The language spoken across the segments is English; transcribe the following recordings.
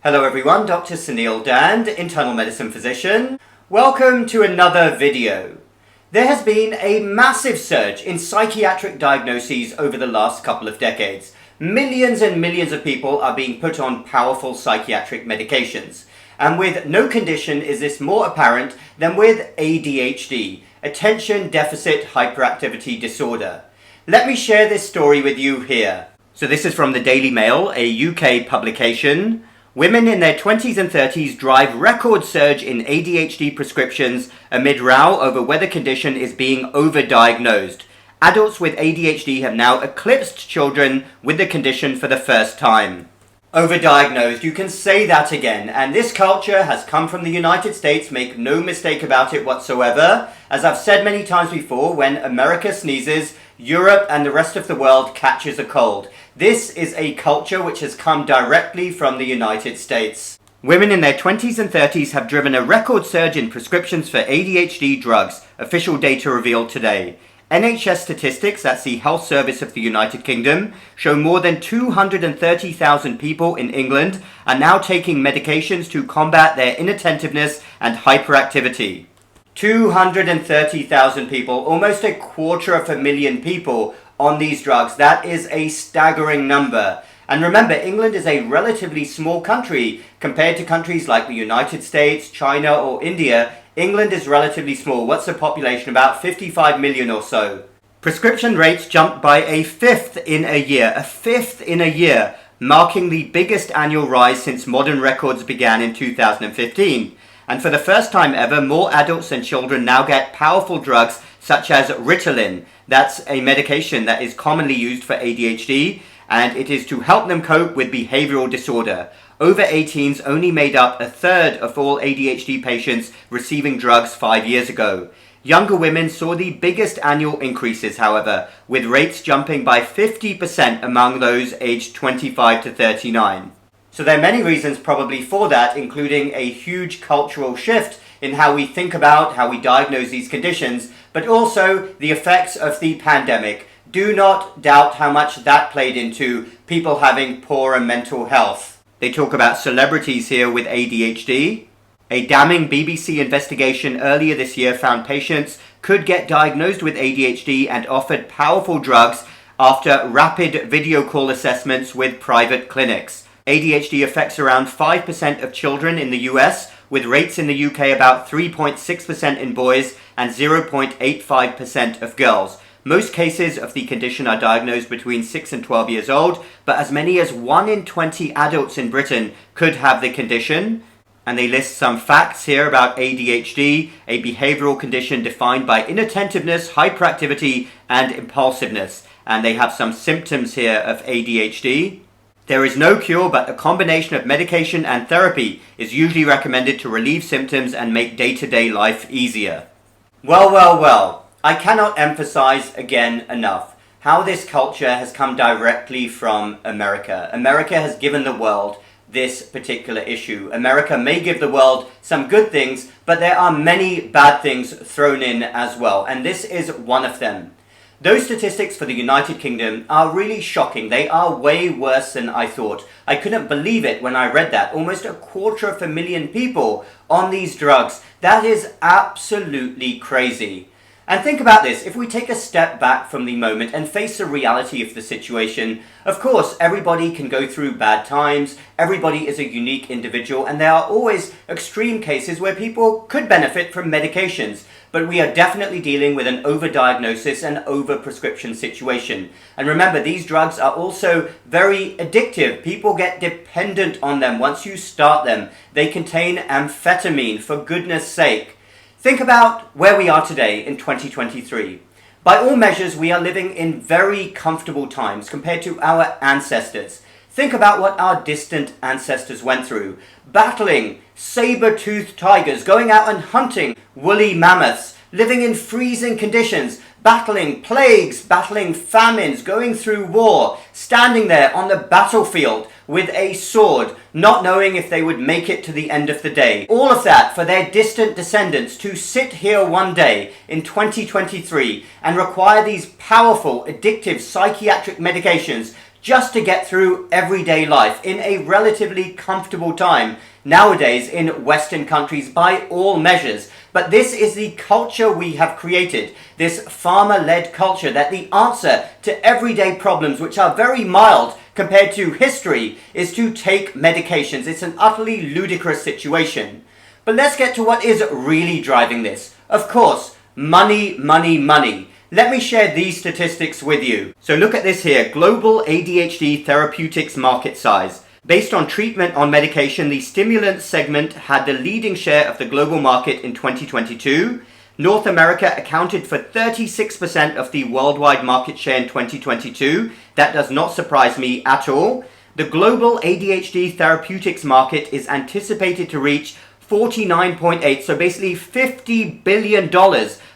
Hello everyone, Dr. Suneel Dhand, internal medicine physician. Welcome to another video. There has been a massive surge in psychiatric diagnoses over the last couple of decades. Millions and millions of people are being put on powerful psychiatric medications. And with no condition is this more apparent than with ADHD, Attention Deficit Hyperactivity Disorder. Let me share this story with you here. So this is from the Daily Mail, a UK publication. Women in their 20s and 30s drive record surge in ADHD prescriptions amid row over whether condition is being overdiagnosed. Adults with ADHD have now eclipsed children with the condition for the first time. Overdiagnosed, you can say that again, and this culture has come from the United States, make no mistake about it whatsoever. As I've said many times before, when America sneezes, Europe and the rest of the world catches a cold. This is a culture which has come directly from the United States. Women in their 20s and 30s have driven a record surge in prescriptions for ADHD drugs, official data revealed today. NHS statistics, that's the Health Service of the United Kingdom, show more than 230,000 people in England are now taking medications to combat their inattentiveness and hyperactivity. 230,000 people, almost 250,000 people on these drugs. That is a staggering number. And remember, England is a relatively small country compared to countries like the United States, China or India. England is relatively small. What's the population? About 55 million or so. Prescription rates jumped by a fifth in a year, marking the biggest annual rise since modern records began in 2015. And for the first time ever, more adults than children now get powerful drugs such as Ritalin. That's a medication that is commonly used for ADHD, and it is to help them cope with behavioral disorder. Over 18s only made up a third of all ADHD patients receiving drugs 5 years ago. Younger women saw the biggest annual increases, however, with rates jumping by 50% among those aged 25 to 39. So there are many reasons probably for that, including a huge cultural shift in how we think about, how we diagnose these conditions, but also the effects of the pandemic. Do not doubt how much that played into people having poorer mental health. They talk about celebrities here with ADHD. A damning BBC investigation earlier this year found patients could get diagnosed with ADHD and offered powerful drugs after rapid video call assessments with private clinics. ADHD affects around 5% of children in the US, with rates in the UK about 3.6% in boys and 0.85% of girls. Most cases of the condition are diagnosed between 6 and 12 years old, but as many as 1 in 20 adults in Britain could have the condition. And they list some facts here about ADHD, a behavioral condition defined by inattentiveness, hyperactivity, and impulsiveness. And they have some symptoms here of ADHD. There is no cure, but a combination of medication and therapy is usually recommended to relieve symptoms and make day-to-day life easier. Well. I cannot emphasize again enough how this culture has come directly from America. America has given the world this particular issue. America may give the world some good things, but there are many bad things thrown in as well, and this is one of them. Those statistics for the United Kingdom are really shocking. They are way worse than I thought. I couldn't believe it when I read that. Almost 250,000 people on these drugs. That is absolutely crazy. And think about this, if we take a step back from the moment and face the reality of the situation, of course, everybody can go through bad times, everybody is a unique individual, and there are always extreme cases where people could benefit from medications. But we are definitely dealing with an overdiagnosis and overprescription situation. And remember, these drugs are also very addictive. People get dependent on them once you start them. They contain amphetamine, for goodness sake. Think about where we are today in 2023. By all measures, we are living in very comfortable times compared to our ancestors. Think about what our distant ancestors went through. Battling saber-toothed tigers, going out and hunting woolly mammoths, living in freezing conditions, battling plagues, battling famines, going through war, standing there on the battlefield with a sword, not knowing if they would make it to the end of the day. All of that for their distant descendants to sit here one day in 2023 and require these powerful, addictive psychiatric medications just to get through everyday life in a relatively comfortable time nowadays in Western countries by all measures. But this is the culture we have created, this pharma-led culture, that the answer to everyday problems, which are very mild compared to history, is to take medications. It's an utterly ludicrous situation. But let's get to what is really driving this. Of course, money, money, money. Let me share these statistics with you. So look at this here, global ADHD therapeutics market size. Based on treatment on medication, the stimulant segment had the leading share of the global market in 2022. North America accounted for 36% of the worldwide market share in 2022. That does not surprise me at all. The global ADHD therapeutics market is anticipated to reach 49.8, so basically $50 billion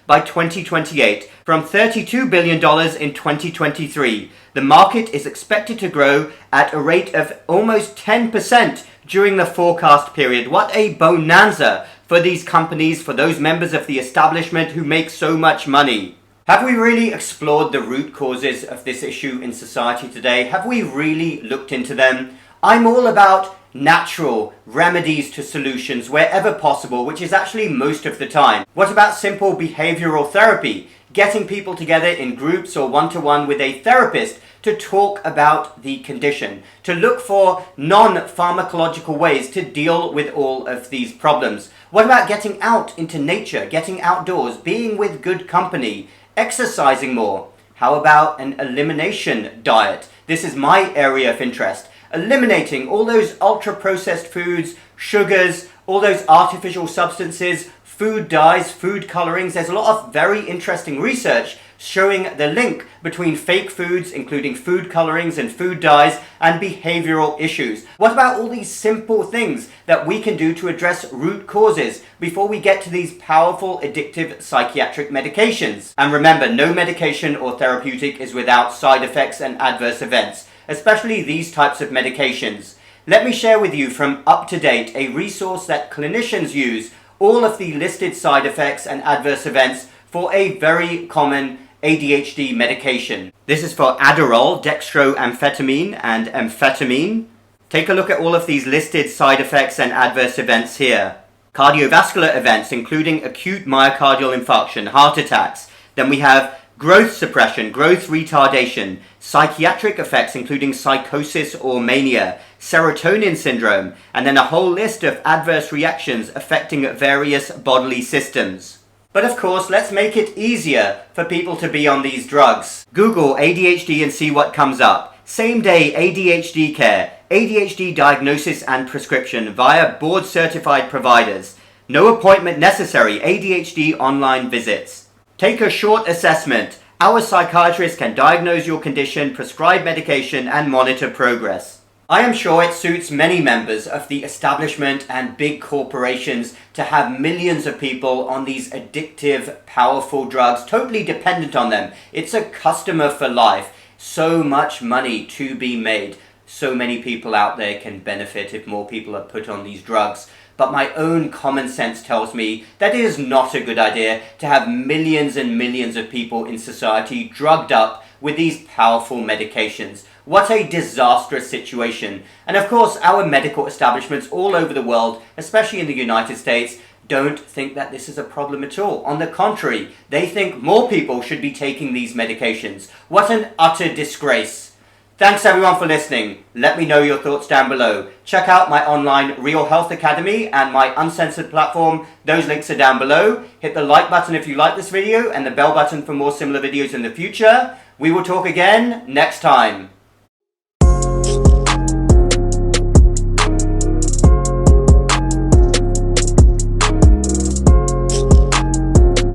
by 2028, from $32 billion in 2023. The market is expected to grow at a rate of almost 10% during the forecast period. What a bonanza for these companies, for those members of the establishment who make so much money. Have we really explored the root causes of this issue in society today? Have we really looked into them? I'm all about natural remedies to solutions wherever possible, which is actually most of the time. What about simple behavioral therapy? Getting people together in groups or one-to-one with a therapist to talk about the condition, to look for non-pharmacological ways to deal with all of these problems. What about getting out into nature, getting outdoors, being with good company, exercising more? How about an elimination diet? This is my area of interest. Eliminating all those ultra-processed foods, sugars, all those artificial substances, food dyes, food colorings. There's a lot of very interesting research showing the link between fake foods, including food colorings and food dyes, and behavioral issues. What about all these simple things that we can do to address root causes before we get to these powerful addictive psychiatric medications? And remember, no medication or therapeutic is without side effects and adverse events, especially these types of medications. Let me share with you from UpToDate, a resource that clinicians use, all of the listed side effects and adverse events for a very common ADHD medication. This is for Adderall, dextroamphetamine, and amphetamine. Take a look at all of these listed side effects and adverse events here. Cardiovascular events, including acute myocardial infarction, heart attacks. Then we have growth suppression, growth retardation, psychiatric effects including psychosis or mania, serotonin syndrome, and then a whole list of adverse reactions affecting various bodily systems. But of course, let's make it easier for people to be on these drugs. Google ADHD and see what comes up. Same-day ADHD care, ADHD diagnosis and prescription via board-certified providers. No appointment necessary, ADHD online visits. Take a short assessment. Our psychiatrist can diagnose your condition, prescribe medication, and monitor progress. I am sure it suits many members of the establishment and big corporations to have millions of people on these addictive, powerful drugs, totally dependent on them. It's a customer for life. So much money to be made. So many people out there can benefit if more people are put on these drugs. But my own common sense tells me that it is not a good idea to have millions and millions of people in society drugged up with these powerful medications. What a disastrous situation. And of course, our medical establishments all over the world, especially in the United States, don't think that this is a problem at all. On the contrary, they think more people should be taking these medications. What an utter disgrace. Thanks everyone for listening. Let me know your thoughts down below. Check out my online Real Health Academy and my Uncensored platform. Those links are down below. Hit the like button if you like this video and the bell button for more similar videos in the future. We will talk again next time.